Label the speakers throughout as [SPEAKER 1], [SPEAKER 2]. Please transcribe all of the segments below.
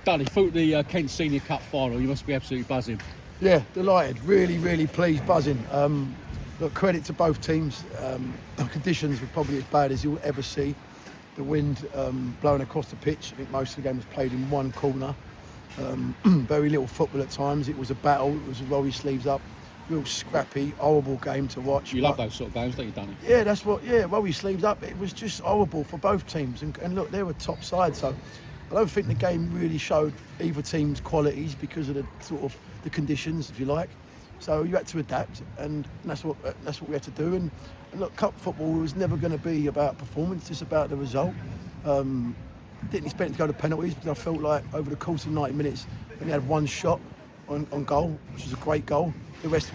[SPEAKER 1] Dunne, through the Kent Senior Cup final, you must be absolutely buzzing.
[SPEAKER 2] Yeah, delighted. Really, really pleased, buzzing. Look, credit to both teams. The conditions were probably as bad as you'll ever see. The wind blowing across the pitch. I think most of the game was played in one corner. Very little football at times. It was a battle. It was a roll your sleeves up. Real scrappy, horrible game to watch.
[SPEAKER 1] You love those sort of games, don't you, Dunne?
[SPEAKER 2] Yeah, that's what. Yeah, roll your sleeves up. It was just horrible for both teams. And look, they were top side. So I don't think the game really showed either team's qualities because of the sort of the conditions, if you like. So you had to adapt, and that's what we had to do. And look, cup football was never going to be about performance; it's about the result. Didn't expect to go to penalties because I felt like over the course of 90 minutes, we only had one shot on goal, which was a great goal. The rest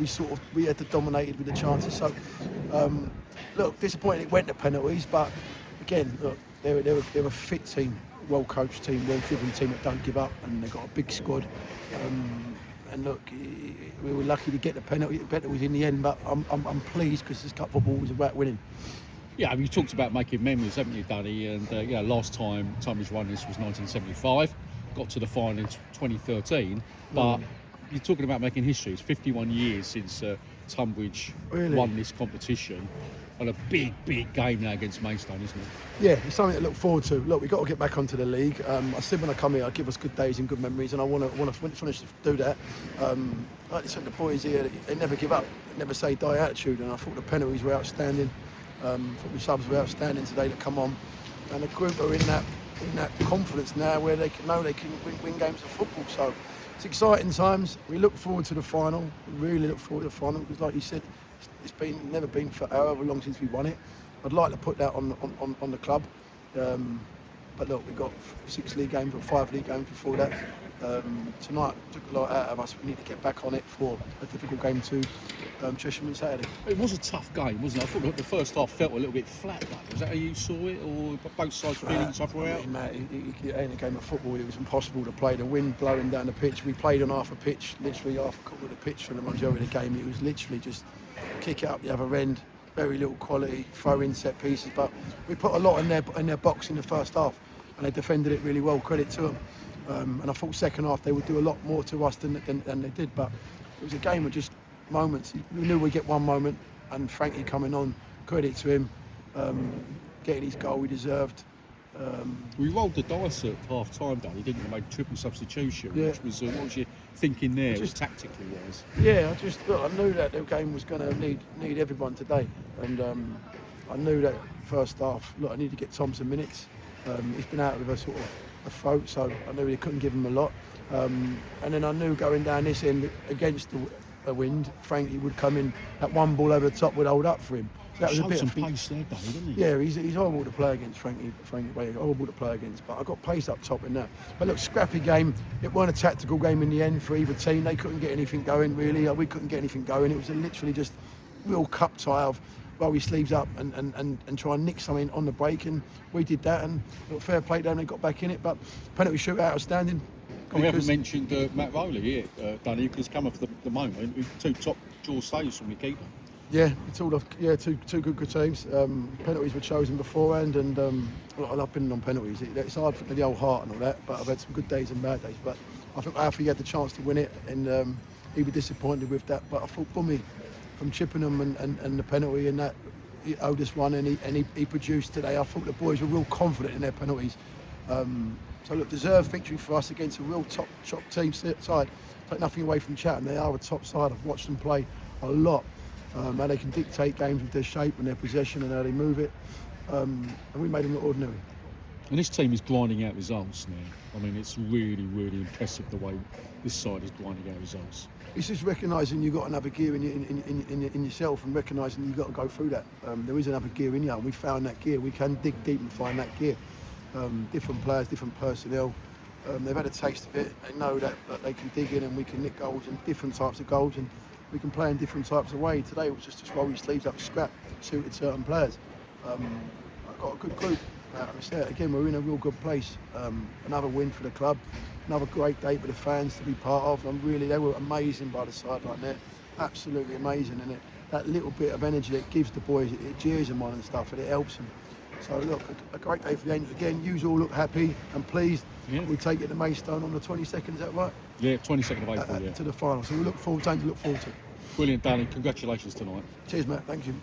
[SPEAKER 2] we had to dominate with the chances. So look, disappointed it went to penalties, but again, look, they're a fit team, well-coached team, well-driven team that don't give up, and they've got a big squad. And look, we were lucky to get the penalties in the end, but I'm pleased because this cup football was about winning.
[SPEAKER 1] Yeah, I mean, you talked about making memories, haven't you, Dunne? And last time Tonbridge won this was 1975, got to the final in 2013, but you're talking about making history. It's 51 years since Tonbridge won this competition. And a big game now against Maidstone, isn't it?
[SPEAKER 2] Yeah, it's something to look forward to. Look, we've got to get back onto the league. I said when I come here, I give us good days and good memories, and I want to finish to do that. Like I said, the boys here, they never give up, they never say die attitude, and I thought the penalties were outstanding. I thought the subs were outstanding today to come on, and the group are in that confidence now where they can know they can win games of football. So it's exciting times. We look forward to the final. We really look forward to the final because, like you said, it's never been for however long since we won it. I'd like to put that on the club. But look, we've got 6 league games or 5 league games before that. Tonight took a lot out of us. We need to get back on it for a difficult game to Chatham on Saturday.
[SPEAKER 1] It was a tough game, wasn't it? I thought the first half felt a little bit flat. Was that how you saw it, or both sides feeling tough throughout?
[SPEAKER 2] I mean, mate, it ain't a game of football. It was impossible to play. The wind blowing down the pitch. We played on half a pitch, literally half a quarter of the pitch for the majority of the game. It was literally just kick it up the other end. Very little quality, throw in set pieces, but we put a lot in their box in the first half, and they defended it really well. Credit to them. And I thought second half they would do a lot more to us than they did, but it was a game of just moments. We knew we'd get one moment, and Frankie coming on, credit to him, getting his goal he deserved.
[SPEAKER 1] We rolled the dice at half time, Danny, didn't we? Made triple substitution, which was what was your thinking there, just tactically wise?
[SPEAKER 2] Yeah, I knew that the game was going to need everyone today, and I knew that first half. Look, I need to get Thompson minutes. He's been out with a sort of a throat, so I knew they couldn't give him a lot. And then I knew going down this end against the wind, Frankie would come in. That one ball over the top would hold up for him.
[SPEAKER 1] That was a bit of pace there, didn't he?
[SPEAKER 2] Yeah, he's horrible to play against, Frankie. Horrible to play against. But I got pace up top in that. But look, scrappy game. It weren't a tactical game in the end for either team. They couldn't get anything going really. We couldn't get anything going. It was literally just real cup tie of roll your sleeves up and try and nick something on the break. And we did that. And look, fair play down. They got back in it. But penalty shootout outstanding.
[SPEAKER 1] We haven't mentioned Matt Rowley here, Danny, because come off the moment with 2 top draw saves from your keeper.
[SPEAKER 2] Yeah, it's all off. Yeah, two good saves. Penalties were chosen beforehand, and I love pinning on penalties. It's hard for the old heart and all that, but I've had some good days and bad days. But I think Alfie had the chance to win it, and he was disappointed with that. But I thought Bummy from Chippenham and the penalty and that he owed us one, and he produced today. I thought the boys were real confident in their penalties. So look, deserved victory for us against a real top team side. Take nothing away from Chatham. They are a top side. I've watched them play a lot. How they can dictate games with their shape and their possession and how they move it. And we made them look ordinary.
[SPEAKER 1] And this team is grinding out results now. I mean, it's really, really impressive the way this side is grinding out results.
[SPEAKER 2] It's just recognising you've got another gear in yourself and recognising you've got to go through that. There is another gear in you, and we found that gear. We can dig deep and find that gear. Different players, different personnel. They've had a taste of it. They know that they can dig in and we can nick goals and different types of goals, and we can play in different types of ways. Today it was just to roll your sleeves up, scrap, suited certain players. I've got a good group. Again, we're in a real good place. Another win for the club, another great day for the fans to be part of. They were amazing by the sideline there, absolutely amazing. And that little bit of energy that gives the boys, it cheers them on and stuff, and it helps them. So look, a great day for the Angels again. You all look happy and pleased.
[SPEAKER 1] Yeah.
[SPEAKER 2] We take it to Maidstone on the 22nd, is that right?
[SPEAKER 1] Yeah, 22nd of April. Yeah.
[SPEAKER 2] To the final. So we look forward to it.
[SPEAKER 1] Brilliant, Danny. Congratulations tonight.
[SPEAKER 2] Cheers, Matt. Thank you.